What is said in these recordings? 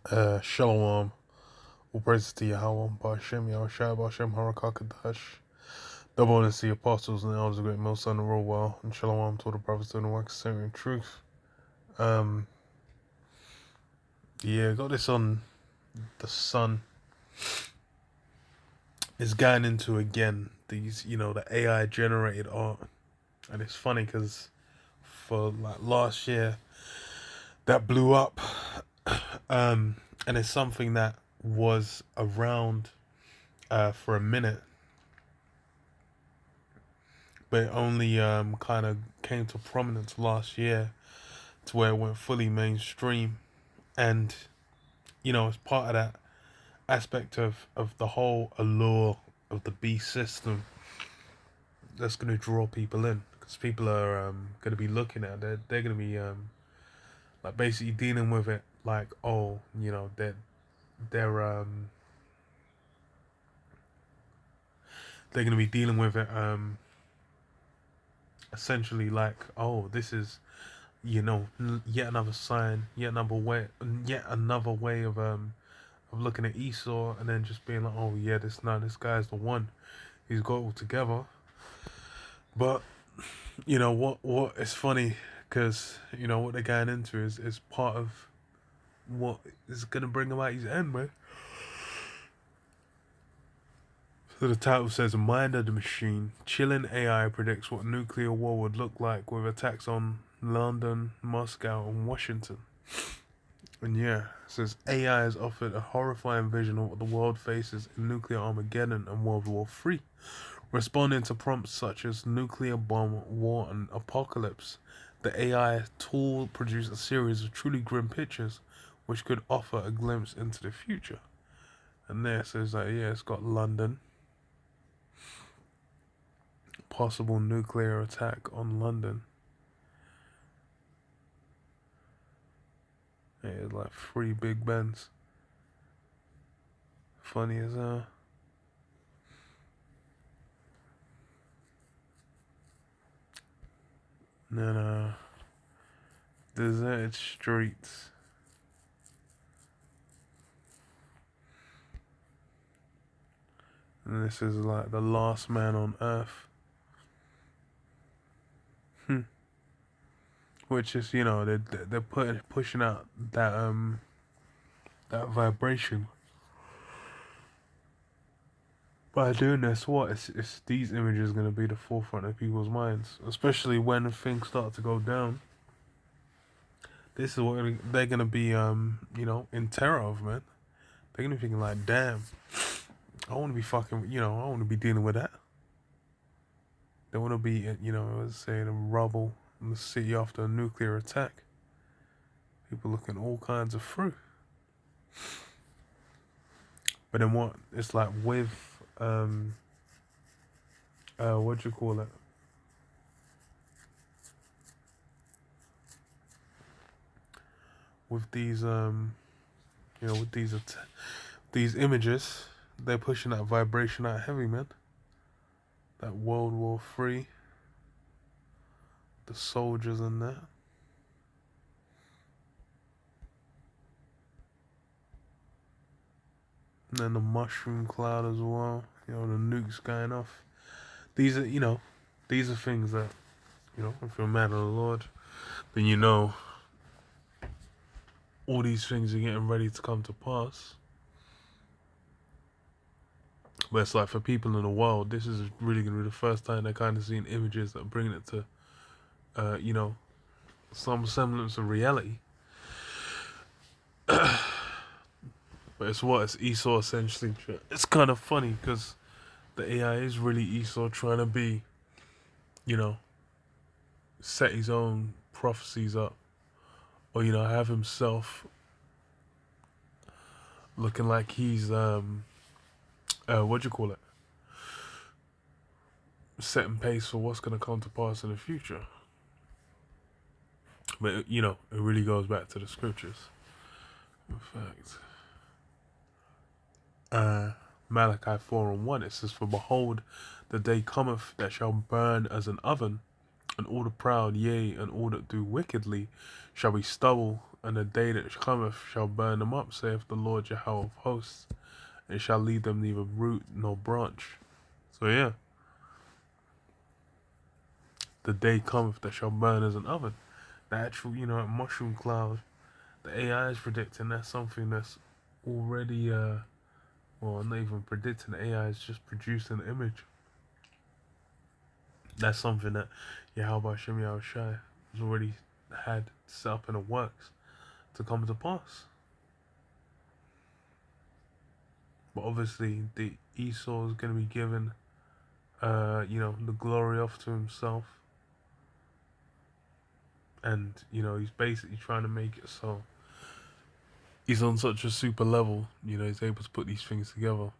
Shalom, all praises to Yahweh, Ba'ashem, Yahushua, Ba'ashem, Harakakadash. Double honors to the apostles and the elders of the great Millstone and roll well, and Shalom to all the brothers doing the work of centering truth. Got this on the sun. It's going into again these, the AI generated art, and it's funny because for like last year that blew up, and it's something that was around for a minute, but it only kind of came to prominence last year to where it went fully mainstream. And as part of that aspect of the whole allure of the beast system that's going to draw people in, because people are going to be looking at it. They're going to be like basically dealing with it like, oh, they're they're going to be dealing with it essentially like, oh, this is yet another sign, yet another way of looking at Esau, and then just being like, oh yeah, this guy's the one. He's got it all together. But what it's funny, because what they're going into is part of what is gonna bring about his end, man. So the title says, "Mind of the Machine: Chilling AI predicts what nuclear war would look like with attacks on London, Moscow, and Washington." And it says AI has offered a horrifying vision of what the world faces in nuclear Armageddon and World War III, responding to prompts such as nuclear bomb, war, and apocalypse. The AI tool produced a series of truly grim pictures, which could offer a glimpse into the future. And there it says that it's got London, possible nuclear attack on London. It's like 3 Big Bens. Funny as hell. And then deserted streets. And this is like the last man on earth. Which is, they're pushing out that that vibration. By doing this, it's these images going to be the forefront of people's minds, especially when things start to go down. This is what they're going to be, in terror of, man. They're going to be thinking like, damn, I want to be fucking, I want to be dealing with that. They want to be, let's say, the rubble in the city after a nuclear attack. People looking all kinds of through. But then what? It's like with what do you call it? With these with these images, they're pushing that vibration out heavy, man. That World War III, the soldiers and that. And then the mushroom cloud as well. The nukes going off. These are these are things that, if you're a man of the Lord, then all these things are getting ready to come to pass. But it's like, for people in the world, this is really going to be the first time they're kind of seeing images that are bringing it to, some semblance of reality. But it's Esau essentially. It's kind of funny because the AI is really Esau trying to be, set his own prophecies up, or have himself looking like he's what do you call it? Setting pace for what's going to come to pass in the future. But it really goes back to the scriptures. In fact, Malachi 4:1, it says, "For behold, the day cometh that shall burn as an oven, and all the proud, yea, and all that do wickedly, shall be stubble and the day that cometh shall burn them up, saith the Lord Jehovah of hosts. It shall leave them neither root nor branch. So yeah, the day cometh that shall burn as an oven. The actual, mushroom cloud, the AI is predicting that's something that's already, well, not even predicting, the AI is just producing an image. That's something that Yahweh Hashem Yahushai has already had set up in the works to come to pass. But obviously, the Esau is going to be given, the glory off to himself. And, he's basically trying to make it so he's on such a super level, he's able to put these things together.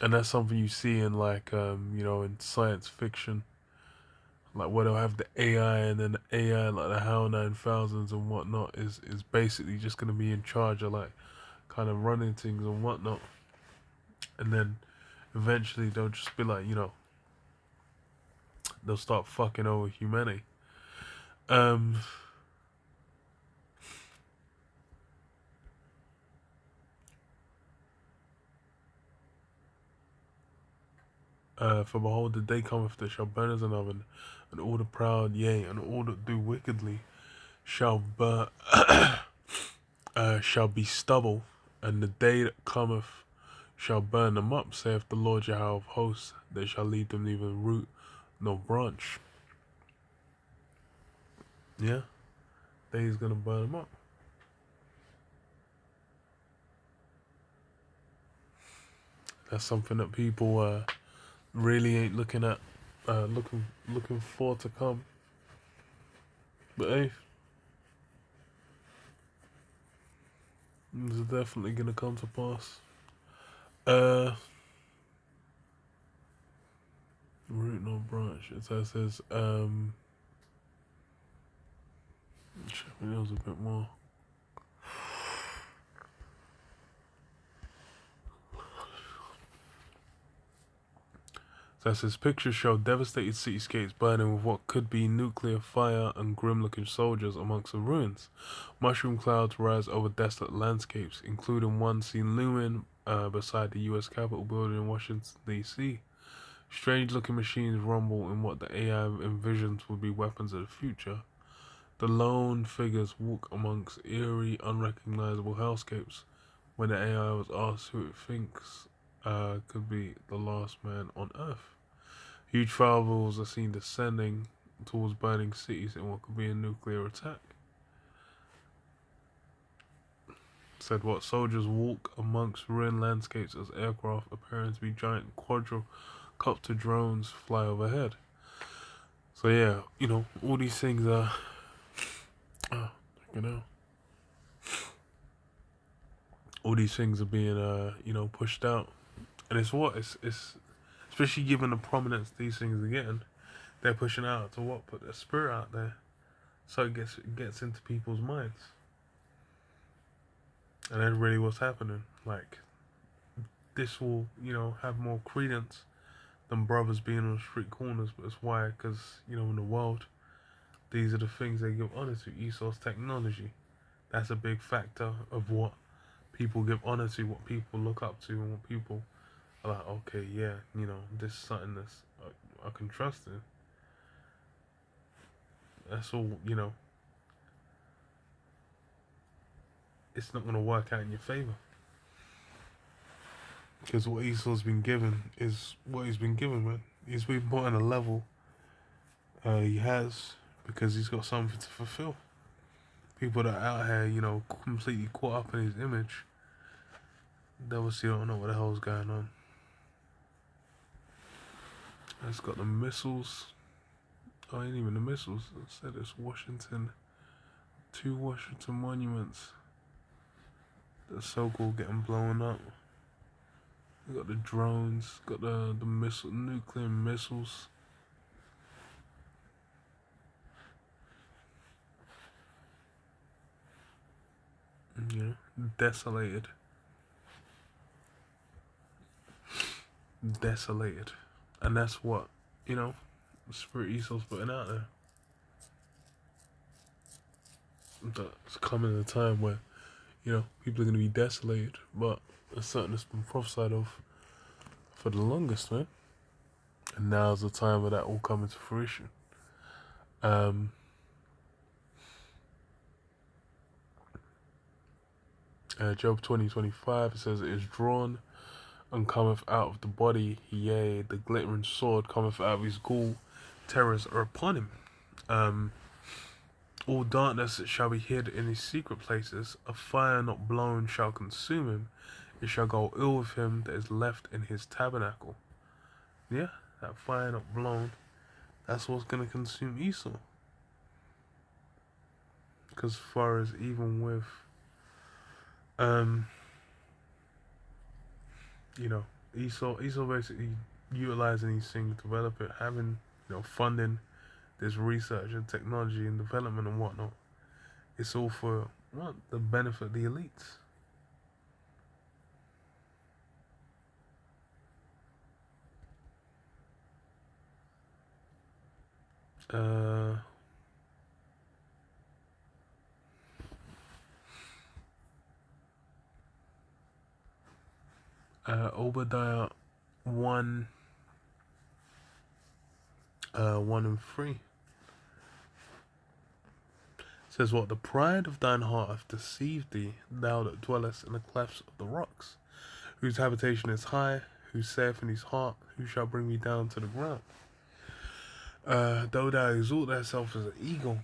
And that's something you see in, like, in science fiction. Like, where they'll have the AI, and then the AI, like the HAL 9000s and whatnot, is basically just going to be in charge of, like, kind of running things and whatnot. And then eventually they'll just be like, they'll start fucking over humanity. For behold, the day cometh that shall burn as an oven, and all the proud, yea, and all that do wickedly shall burn, shall be stubble, and the day that cometh shall burn them up, saith the Lord Jehovah of hosts. They shall leave them neither root nor branch. Yeah, day is gonna burn them up. That's something that people really ain't looking at, looking forward to come. But hey, this is definitely gonna come to pass. Root nor branch. It says, check my nails a bit more. So as his pictures show devastated cityscapes burning with what could be nuclear fire and grim-looking soldiers amongst the ruins. Mushroom clouds rise over desolate landscapes, including one seen looming beside the U.S. Capitol building in Washington, D.C. Strange-looking machines rumble in what the AI envisions would be weapons of the future. The lone figures walk amongst eerie, unrecognizable hellscapes. When the AI was asked who it thinks could be the last man on Earth. Huge fireballs are seen descending towards burning cities in what could be a nuclear attack. Said what soldiers walk amongst ruined landscapes as aircraft appearing to be giant quadrocopter drones fly overhead. So yeah, all these things are, all these things are being, pushed out. And it's especially given the prominence these things are getting, they're pushing out to what? Put their spirit out there. So it gets into people's minds. And that's really what's happening. Like, this will, have more credence than brothers being on street corners. But it's why, because, in the world, these are the things they give honor to. Esau's technology. That's a big factor of what people give honor to, what people look up to, and what people are like, okay, yeah, this is something that's I can trust in. That's all, it's not going to work out in your favor. Because what Esau's been given is what he's been given, man. He's been put on a level he has because he's got something to fulfill. People that are out here, completely caught up in his image, they obviously don't know what the hell's going on. It's got the missiles. Oh, ain't even the missiles. It said it's Washington. 2 Washington monuments. The so-called getting blown up. We got the drones. Got the nuclear missiles. Yeah, desolated. And that's what, Spirit Esau's putting out there. That's coming at a time where, people are going to be desolated, but it's something that's been prophesied of for the longest, man. And now's the time of that all coming to fruition. Job 20:25, it says, "It is drawn and cometh out of the body, yea, the glittering sword cometh out of his gall, terrors are upon him. All darkness shall be hid in his secret places, a fire not blown shall consume him, it shall go ill with him that is left in his tabernacle." Yeah, that fire not blown, that's what's going to consume Esau. Because as far as even with, Esau basically utilizing these things, develop it, having, funding this research and technology and development and whatnot. It's all for what? The benefit of the elites. Obadiah 1, 1 and 3 says, "What? The pride of thine heart hath deceived thee, thou that dwellest in the clefts of the rocks, whose habitation is high, who saith in his heart, who shall bring me down to the ground? Though thou exalt thyself as an eagle."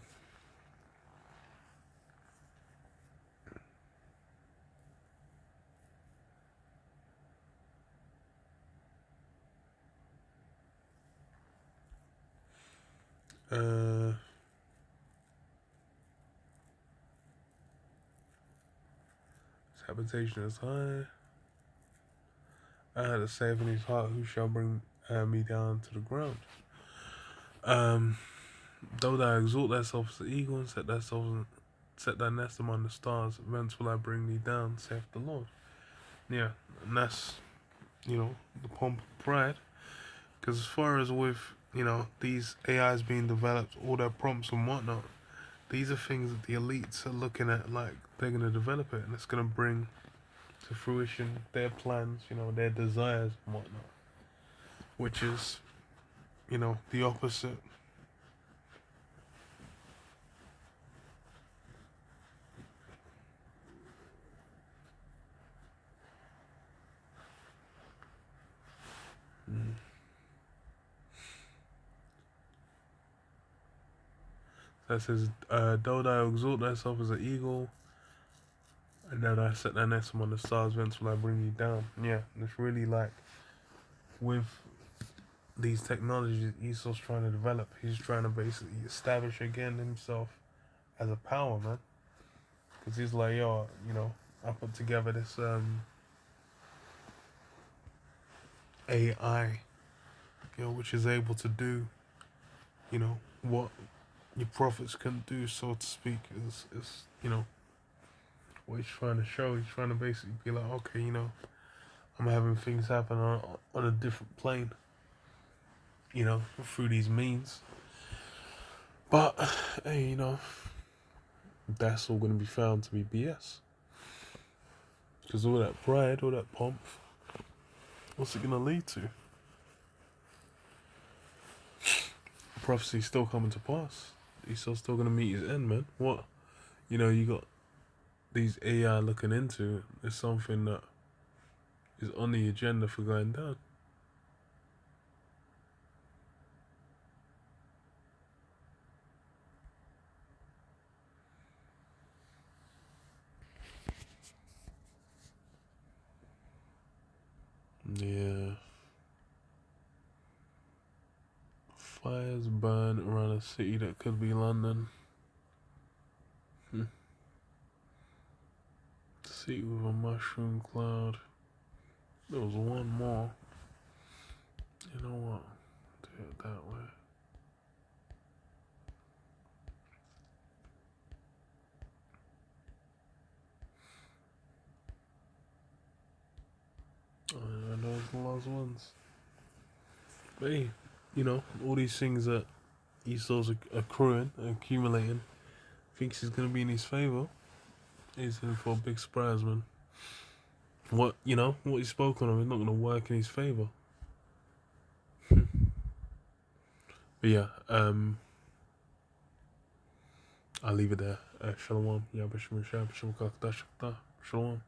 His habitation is high. To save in his heart, who shall bring me down to the ground? Though thou exalt thyself as an eagle and set thy nest among the stars, whence will I bring thee down, saith the Lord. Yeah, and that's, the pomp of pride. Because as far as with, these AIs being developed, all their prompts and whatnot, these are things that the elites are looking at like they're going to develop it and it's going to bring to fruition their plans, their desires and whatnot. Which is, the opposite. That says, "Though thou exalt thyself as an eagle, and then I set thy nest among the stars, whence will I bring thee down?" Yeah, and it's really like with these technologies Esau's trying to develop, he's trying to basically establish again himself as a power, man. Because he's like, yo, I put together this AI, which is able to do, what your prophets couldn't do, so to speak. Is what he's trying to show. He's trying to basically be like, okay, I'm having things happen on a different plane, through these means. But hey, that's all going to be found to be BS. Because all that pride, all that pomp, what's it going to lead to? Prophecy's still coming to pass. He's still going to meet his end, man. What? You got these AI looking into is something that is on the agenda for going down. Yeah. Fires burn around a city that could be London. City with a mushroom cloud. There was one more. You know what? Do it that way. I know it's the last ones. But hey, all these things that Esau's accruing, accumulating, thinks he's gonna be in his favor. He's in for a big surprise, man. What he spoke on is not gonna work in his favor. But yeah, I'll leave it there. Shalom. Shalom.